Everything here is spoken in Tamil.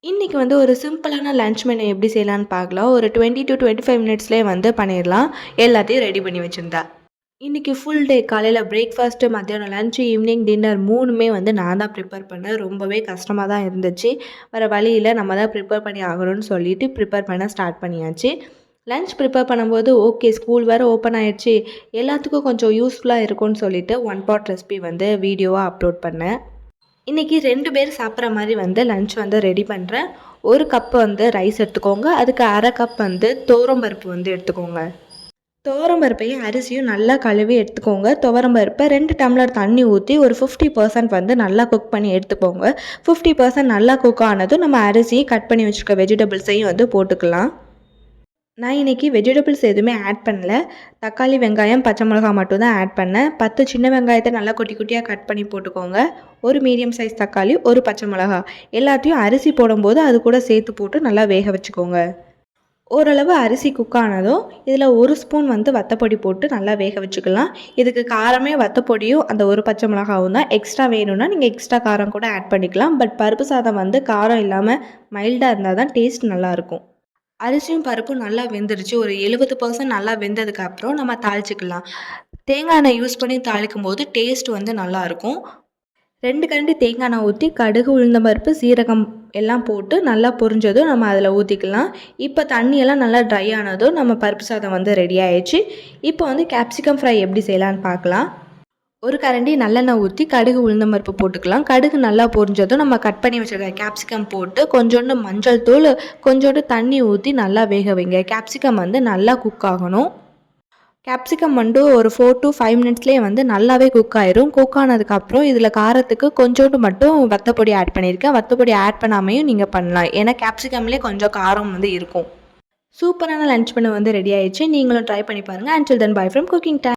இன்றைக்கி வந்து ஒரு சிம்பிளான லன்ச் மெனு எப்படி செய்யலான்னு பார்க்கலாம். ஒரு 20 to 25 மினிட்ஸ்லேயே வந்து பண்ணிடலாம். எல்லாத்தையும் ரெடி பண்ணி வச்சுருந்தா. இன்றைக்கி ஃபுல் டே காலையில் பிரேக்ஃபாஸ்ட்டு, மத்தியானம் லன்ச்சு, ஈவினிங் டின்னர் 3மே வந்து நான் தான் ப்ரிப்பேர் பண்ணேன். ரொம்பவே கஷ்டமாக தான் இருந்துச்சு. வேறு வழியில் நம்ம தான் ப்ரிப்பேர் பண்ணி ஆகணும்னு சொல்லிட்டு ப்ரிப்பேர் பண்ண ஸ்டார்ட் பண்ணியாச்சு. லன்ச் ப்ரிப்பேர் பண்ணும்போது ஓகே ஸ்கூல் வேறு ஓப்பன் ஆகிடுச்சு, எல்லாத்துக்கும் கொஞ்சம் யூஸ்ஃபுல்லாக இருக்கும்னு சொல்லிவிட்டு ஒன் பாட் ரெசிபி வந்து வீடியோவாக அப்லோட் பண்ணேன். இன்றைக்கி 2 பேர் சாப்பிட்ற மாதிரி வந்து லன்ச் வந்து ரெடி பண்ணுறேன். 1 கப் வந்து ரைஸ் எடுத்துக்கோங்க. அதுக்கு 1/2 கப் வந்து துவரம்பருப்பு வந்து எடுத்துக்கோங்க. துவரம்பருப்பையும் அரிசியும் நல்லா கழுவி எடுத்துக்கோங்க. துவரம்பருப்பை 2 டம்ளர் தண்ணி ஊற்றி ஒரு 50% வந்து நல்லா குக் பண்ணி எடுத்துக்கோங்க. 50% நல்லா குக் ஆனதும் நம்ம அரிசியும் கட் பண்ணி வச்சுருக்க வெஜிடபிள்ஸையும் வந்து போட்டுக்கலாம். நான் இன்றைக்கி வெஜிடபிள்ஸ் எதுவுமே ஆட் பண்ணல. தக்காளி, வெங்காயம், பச்சை மிளகாய் மட்டும் தான் ஆட் பண்ணேன். 10 சின்ன வெங்காயத்தை நல்லா குட்டி குட்டியாக கட் பண்ணி போட்டுக்கோங்க. ஒரு மீடியம் சைஸ் தக்காளி, ஒரு பச்சை மிளகாய் எல்லாத்தையும் அரிசி போடும்போது அது கூட சேர்த்து போட்டு நல்லா வேக வச்சுக்கோங்க. ஓரளவு அரிசி குக் ஆனதும் இதில் 1 ஸ்பூன் வந்து வத்தப்பொடி போட்டு நல்லா வேக வச்சுக்கலாம். இதுக்கு காரமே வத்தப்பொடியும் அந்த ஒரு பச்சை மிளகாவும் தான். எக்ஸ்ட்ரா வேணும்னா நீங்கள் எக்ஸ்ட்ரா காரம் கூட ஆட் பண்ணிக்கலாம். பட் பருப்பு சாதம் வந்து காரம் இல்லாமல் மைல்டாக இருந்தால் தான் டேஸ்ட் நல்லாயிருக்கும். அரிசியும் பருப்பும் நல்லா வெந்துருச்சு. ஒரு 70% நல்லா வெந்ததுக்கப்புறம் நம்ம தாளிச்சிக்கலாம். தேங்காய் எண்ணெய் யூஸ் பண்ணி தாளிக்கும் போது டேஸ்ட் வந்து நல்லாயிருக்கும். 2 கரண்டி தேங்காய் எண்ணெய் ஊற்றி கடுகு, உளுந்தம் பருப்பு, சீரகம் எல்லாம் போட்டு நல்லா பொரிஞ்சதும் நம்ம அதில் ஊற்றிக்கலாம். இப்போ தண்ணியெல்லாம் நல்லா ட்ரை ஆனதும் நம்ம பருப்பு சாதம் வந்து ரெடி ஆயிடுச்சு. இப்போ வந்து கேப்சிகம் ஃப்ரை எப்படி செய்யலான்னு பார்க்கலாம். ஒரு கரண்டி நல்லெண்ணெய் ஊற்றி கடுகு, உளுந்தம் பருப்பு போட்டுக்கலாம். கடுகு நல்லா பொரிஞ்சதும் நம்ம கட் பண்ணி வச்சுருக்க கேப்சிகம் போட்டு கொஞ்சோண்டு மஞ்சள் தூள், கொஞ்சோண்டு தண்ணி ஊற்றி நல்லா வேக வைங்க. கேப்சிகம் வந்து நல்லா குக் ஆகணும். கேப்சிகம் வந்து ஒரு 4 to 5 மினிட்ஸ்லேயே வந்து நல்லாவே குக் ஆயிரும். குக் ஆனதுக்கப்புறம் இதில் காரத்துக்கு கொஞ்சோண்டு மட்டும் வத்தப்பொடி ஆட் பண்ணியிருக்கேன். வத்தப்பொடி ஆட் பண்ணாமையும் நீங்கள் பண்ணலாம். ஏன்னா கேப்சிகம்லேயே கொஞ்சம் காரம் வந்து இருக்கும். சூப்பரான லன்ச் மெனு வந்து ரெடி ஆயிடுச்சு. நீங்களும் ட்ரை பண்ணி பாருங்கள். Until then by from cooking time.